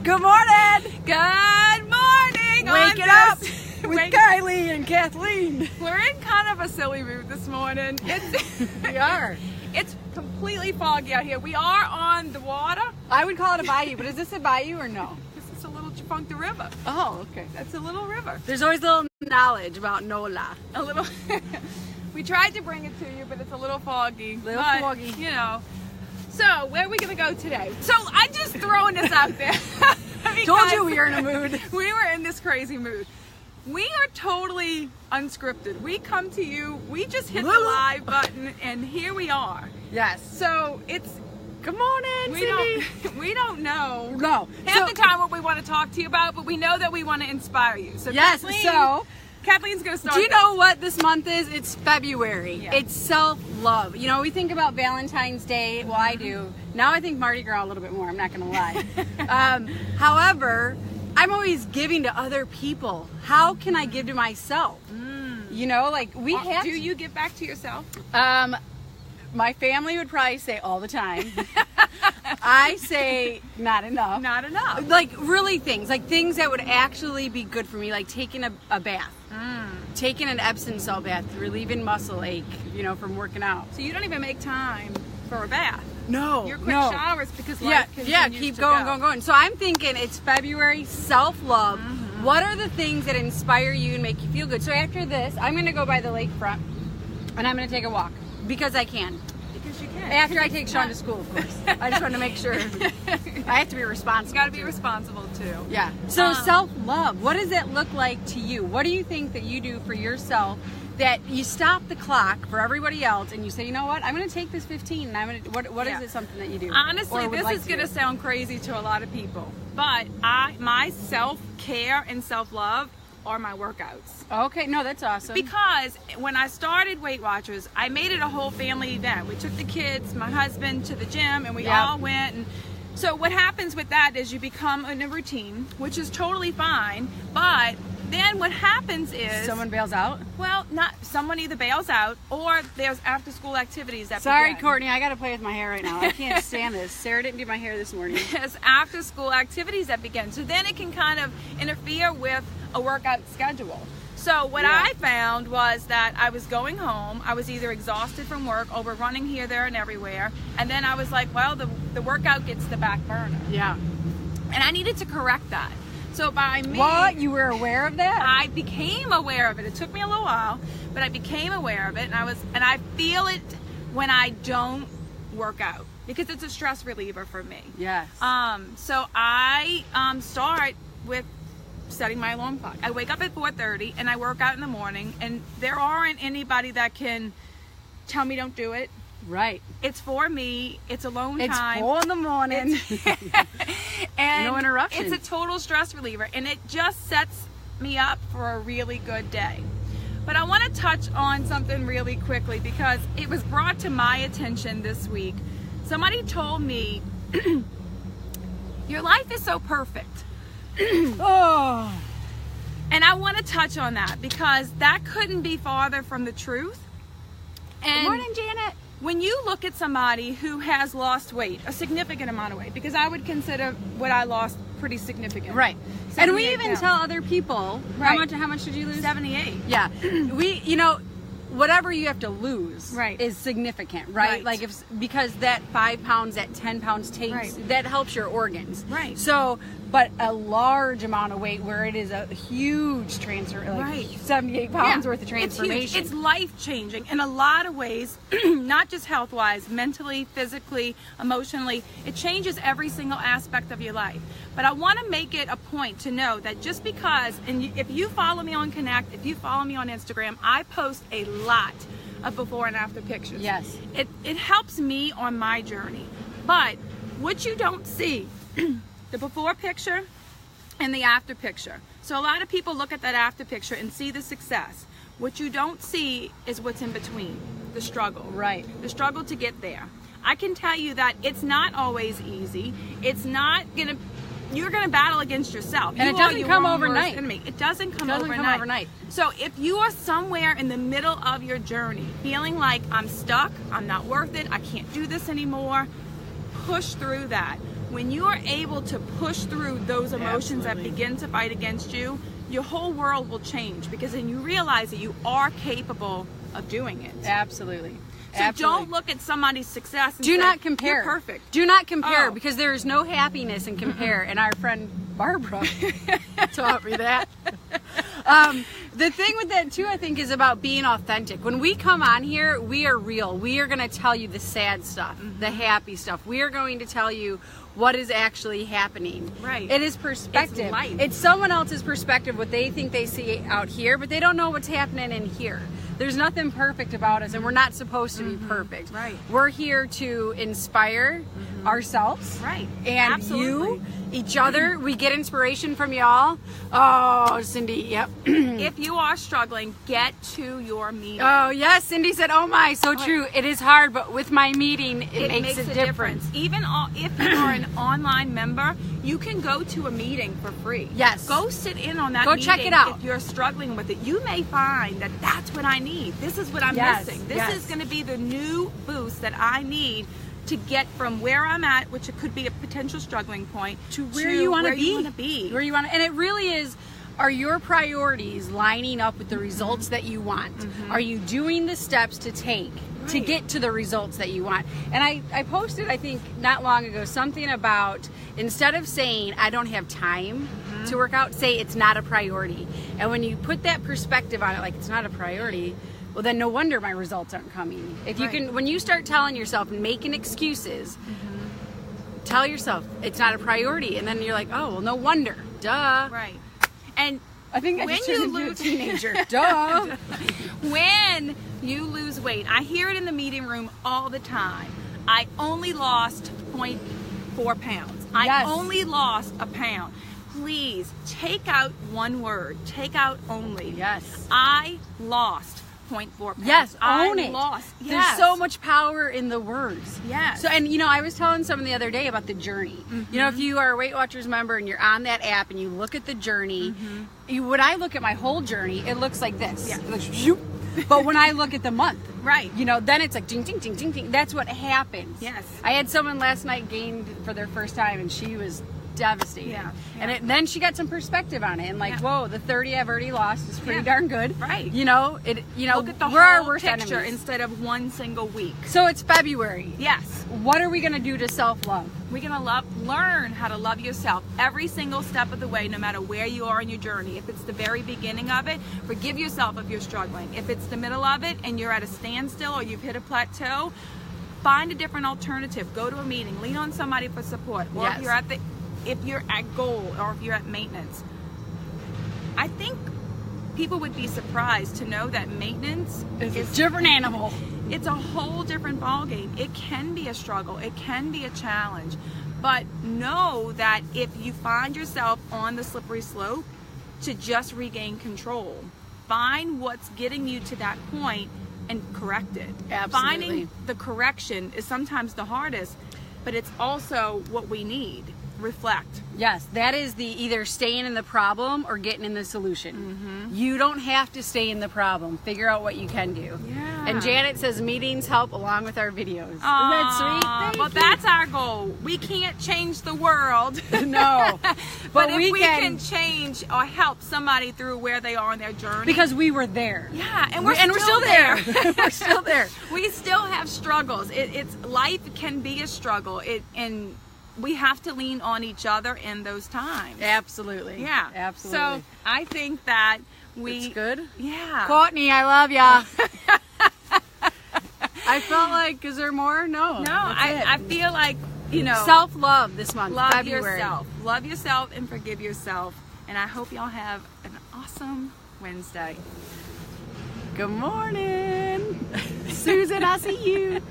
Good morning! Good morning! Wake it up with Kylei and Kathleen. We're in kind of a silly mood this morning. We are. It's completely foggy out here. We are on the water. I would call it a bayou, but is this a bayou or no? This is a little Chifunk River. Oh, okay. That's a little river. There's always a little knowledge about NOLA. A little. We tried to bring it to you, but it's a little foggy. Foggy. You know. So, where are we going to go today? So, I'm just throwing this out there. Told you we were in a mood. We were in this crazy mood. We are totally unscripted. We come to you, we just hit the live button, and here we are. Yes. So, it's... Good morning, We don't know No. half the time what we want to talk to you about, but we know that we want to inspire you. So, Yes, Kathleen's going to start. Do you know what this month is? It's February. Yeah. It's self-love. You know, we think about Valentine's Day. Well, I do. Now I think Mardi Gras a little bit more. I'm not going to lie. However, I'm always giving to other people. How can I give to myself? You know, like we have. Do you give back to yourself? My family would probably say all the time. I say not enough. Not enough. Like really things that would actually be good for me, like taking a bath. Taking an Epsom salt bath, relieving muscle ache, you know, from working out. So you don't even make time for a bath. No, Your quick showers because life continues keep to going. So I'm thinking it's February, self-love. What are the things that inspire you and make you feel good? So after this, I'm going to go by the lakefront and I'm going to take a walk because I can. Because you can. After I take Sean to school, of course. I just want to make sure. I have to be responsible. You got to be responsible too. Yeah. So self-love, what does that look like to you? What do you think that you do for yourself that you stop the clock for everybody else and you say, you know what, I'm going to take this 15 and I'm going to, what is it something that you do? Honestly, this is going to sound crazy to a lot of people, but my self-care and self-love are my workouts. Okay, no, that's awesome. Because when I started Weight Watchers, I made it a whole family event. We took the kids, my husband to the gym, and we all went. And so what happens with that is you become in a routine, which is totally fine. But then what happens is someone bails out. Well, not someone either bails out or there's after-school activities that. Sorry, begin. Courtney, I got to play with my hair right now. I can't stand this. Sarah didn't do my hair this morning. There's after-school activities that begin. So then it can kind of interfere with a workout schedule. So what I found was that I was going home, I was either exhausted from work, overrunning here, there, and everywhere, and then I was like, well, the workout gets the back burner. Yeah. And I needed to correct that. So by me... What? You were aware of that? I became aware of it. It took me a little while, but I became aware of it, and I feel it when I don't work out, because it's a stress reliever for me. Yes. So I start with setting my alarm clock. I wake up at 4:30 and I work out in the morning, and there aren't anybody that can tell me don't do it. Right. It's for me. It's alone it's time. It's 4 in the morning. And no interruptions. It's a total stress reliever, and it just sets me up for a really good day. But I want to touch on something really quickly because it was brought to my attention this week. Somebody told me, your life is so perfect. Oh. And I want to touch on that because that couldn't be farther from the truth. And good morning, Janet. When you look at somebody who has lost weight, a significant amount of weight, because I would consider what I lost pretty significant. Right. And we even tell other people, how much did you lose? 78. Yeah. Whatever you have to lose is significant, right? Like because that 5 pounds, that 10 pounds takes, that helps your organs. Right. So, but a large amount of weight where it is a huge transfer, like 78 pounds worth of transformation. It's life-changing in a lot of ways, not just health-wise, mentally, physically, emotionally. It changes every single aspect of your life. But I want to make it a point to know that just because, and if you follow me on Connect, if you follow me on Instagram, I post a lot of before and after pictures. Yes. It helps me on my journey. But what you don't see, the before picture and the after picture. So a lot of people look at that after picture and see the success. What you don't see is what's in between, the struggle. Right. The struggle to get there. I can tell you that it's not always easy. It's not going to, you're going to battle against yourself. And it doesn't come overnight. It doesn't come overnight. So if you are somewhere in the middle of your journey, feeling like I'm stuck, I'm not worth it, I can't do this anymore, push through that. when you are able to push through those emotions that begin to fight against you, your whole world will change, because then you realize that you are capable of doing it. Absolutely. So don't look at somebody's success and do say, not compare. "You're perfect." Do not compare, because there is no happiness in compare. And our friend Barbara taught me that. The thing with that too, I think, is about being authentic. When we come on here, we are real. We are going to tell you the sad stuff, the happy stuff. We are going to tell you what is actually happening. Right. It is perspective. It's life. It's someone else's perspective, what they think they see out here, but they don't know what's happening in here. There's nothing perfect about us, and we're not supposed to be perfect. Right. We're here to inspire ourselves. Right. And Absolutely. each other. We get inspiration from y'all. Oh, Cindy, yep. If you are struggling, get to your meeting. Oh, yes, Cindy said, oh my, so true. It is hard, but with my meeting, it makes a difference. Even if you are an online member, you can go to a meeting for free. Yes. Go sit in on that Go meeting. check it out. If you're struggling with it, you may find that that's what I need. This is what I'm missing. This is going to be the new boost that I need to get from where I'm at, which it could be a potential struggling point, to where you want to be. Where you want to, and it really is. Are your priorities lining up with the results that you want? Are you doing the steps to take to get to the results that you want? And I posted, I think, not long ago, something about, instead of saying I don't have time to work out, say it's not a priority. And when you put that perspective on it, like it's not a priority, well, then no wonder my results aren't coming. If you can, when you start telling yourself and making excuses, tell yourself it's not a priority, and then you're like, oh, well, no wonder, duh. Right. And I think when I just turned you into lose a teenager, duh. When you lose weight, I hear it in the meeting room all the time. I only lost 0.4 pounds. I only lost a pound. Please take out one word. Take out only. Yes. I lost 0.4 pounds. Yes, own I it. Lost. Yes. There's so much power in the words. Yes. So, and I was telling someone the other day about the journey. If you are a Weight Watchers member and you're on that app and you look at the journey, when I look at my whole journey, it looks like this. Yeah. It looks, zoop. But when I look at the month, right, then it's like ding, ding, ding, ding, ding. That's what happens. Yes. I had someone last night gained for their first time, and she was devastated. Yeah. And then she got some perspective on it, and like, whoa, the 30 I've already lost is pretty darn good. Right. Look at the we're our whole worst picture enemies. instead of one single week. So it's February. Yes. What are we going to do to self-love? We're going to learn how to love yourself every single step of the way, no matter where you are in your journey. If it's the very beginning of it, forgive yourself if you're struggling. If it's the middle of it and you're at a standstill or you've hit a plateau, find a different alternative. Go to a meeting. Lean on somebody for support. Or if you're at goal or if you're at maintenance. I think people would be surprised to know that maintenance is a different animal. It's a whole different ballgame. It can be a struggle. It can be a challenge. But know that if you find yourself on the slippery slope, to just regain control. Find what's getting you to that point and correct it. Absolutely. Finding the correction is sometimes the hardest, but it's also what we need. Reflect. Yes, that is the either staying in the problem or getting in the solution. You don't have to stay in the problem. Figure out what you can do. Yeah. And Janet says meetings help along with our videos. Isn't that sweet? Thank you. That's our goal. We can't change the world. No. but if we can change or help somebody through where they are on their journey. Because we were there. Yeah, and we're still there. We're still there. We still have struggles. It's life can be a struggle. And we have to lean on each other in those times. Absolutely. Yeah. Absolutely. So I think that it's good. Yeah. Courtney, I love ya. I felt like, is there more? No. I feel like, self-love this month. Love February. yourself. Love yourself and forgive yourself. And I hope y'all have an awesome Wednesday. Good morning. Susan, I see you.